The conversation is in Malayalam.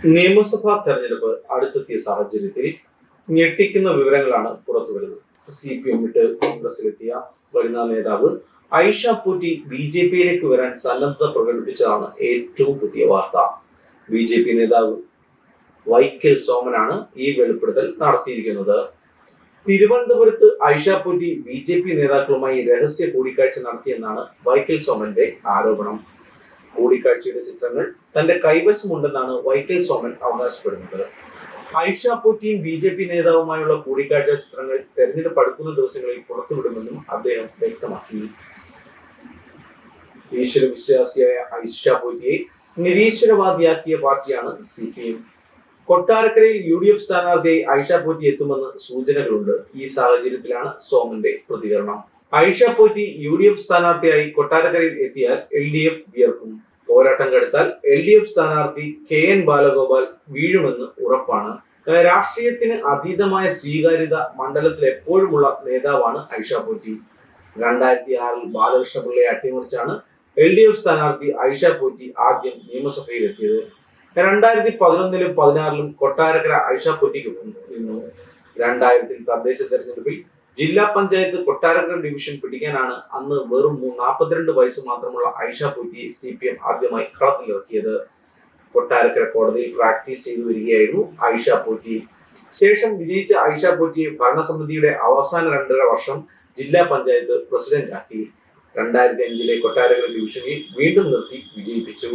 നിയമസഭാ തെരഞ്ഞെടുപ്പ് അടുത്തെത്തിയ സാഹചര്യത്തിൽ ഞെട്ടിക്കുന്ന വിവരങ്ങളാണ് പുറത്തുവരുന്നത്. CPM വിട്ട് കോൺഗ്രസിലെത്തിയ വനിതാ നേതാവ് ഐഷ പോറ്റി BJPയിലേക്ക് വരാൻ സന്നദ്ധത പ്രകടിപ്പിച്ചതാണ് ഏറ്റവും പുതിയ വാർത്ത. BJP നേതാവ് വൈക്കൽ സോമനാണ് ഈ വെളിപ്പെടുത്തൽ നടത്തിയിരിക്കുന്നത്. തിരുവനന്തപുരത്ത് ഐഷ പോറ്റി BJP നേതാക്കളുമായി രഹസ്യ കൂടിക്കാഴ്ച നടത്തിയെന്നാണ് വൈക്കൽ സോമന്റെ ആരോപണം. കൂടിക്കാഴ്ചയുടെ ചിത്രങ്ങൾ തന്റെ കൈവശമുണ്ടെന്നാണ് വൈക്കൽ സോമൻ അവകാശപ്പെടുന്നത്. ഐഷ പോറ്റിയും BJP നേതാവുമായുള്ള കൂടിക്കാഴ്ച ചിത്രങ്ങൾ തെരഞ്ഞെടുപ്പ് അടുക്കുന്ന ദിവസങ്ങളിൽ പുറത്തുവിടുമെന്നും അദ്ദേഹം വ്യക്തമാക്കി. ഈശ്വരവിശ്വാസിയായ ഐഷ പോറ്റിയെ നിരീശ്വരവാദിയാക്കിയ പാർട്ടിയാണ് CPM. കൊട്ടാരക്കരയിൽ UDF സ്ഥാനാർത്ഥിയായി ഐഷ പോറ്റി എത്തുമെന്ന് സൂചനകളുണ്ട്. ഈ സാഹചര്യത്തിലാണ് സോമന്റെ പ്രതികരണം. ഐഷ പോറ്റി UDF സ്ഥാനാർത്ഥിയായി കൊട്ടാരക്കരയിൽ എത്തിയാൽ LDF വിയർക്കും. പോരാട്ടം കടുത്താൽ LDF സ്ഥാനാർത്ഥി KN ബാലഗോപാൽ വീഴുമെന്ന് ഉറപ്പാണ്. രാഷ്ട്രീയത്തിന് അതീതമായ സ്വീകാര്യത മണ്ഡലത്തിൽ എപ്പോഴുമുള്ള നേതാവാണ് ഐഷ പോറ്റി. 2006 ബാലകൃഷ്ണപിള്ളയെ അട്ടിമറിച്ചാണ് LDF സ്ഥാനാർത്ഥി ഐഷ പോറ്റി ആദ്യം നിയമസഭയിൽ എത്തിയത്. 2011-ലും 2016-ലും കൊട്ടാരക്കര ഐഷ പോറ്റിക്കൊപ്പം നിന്നു. 2000-ൽ തദ്ദേശ തെരഞ്ഞെടുപ്പിൽ ജില്ലാ പഞ്ചായത്ത് കൊട്ടാരക്കര ഡിവിഷൻ പിടിക്കാനാണ് അന്ന് വെറും 42 വയസ്സ് മാത്രമുള്ള ഐഷ പോറ്റിയെ CPM ആദ്യമായി കളത്തിലിറക്കിയത്. കൊട്ടാരക്കര കോടതിയിൽ പ്രാക്ടീസ് ചെയ്തു വരികയായിരുന്നു ഐഷ പോറ്റി. ശേഷം വിജയിച്ച ഐഷ പോറ്റിയെ ഭരണസമിതിയുടെ അവസാന 2.5 വർഷം ജില്ലാ പഞ്ചായത്ത് പ്രസിഡന്റ് ആക്കി. 2005-ലെ കൊട്ടാരക്കര ഡിവിഷനിൽ വീണ്ടും നിർത്തി വിജയിപ്പിച്ചു.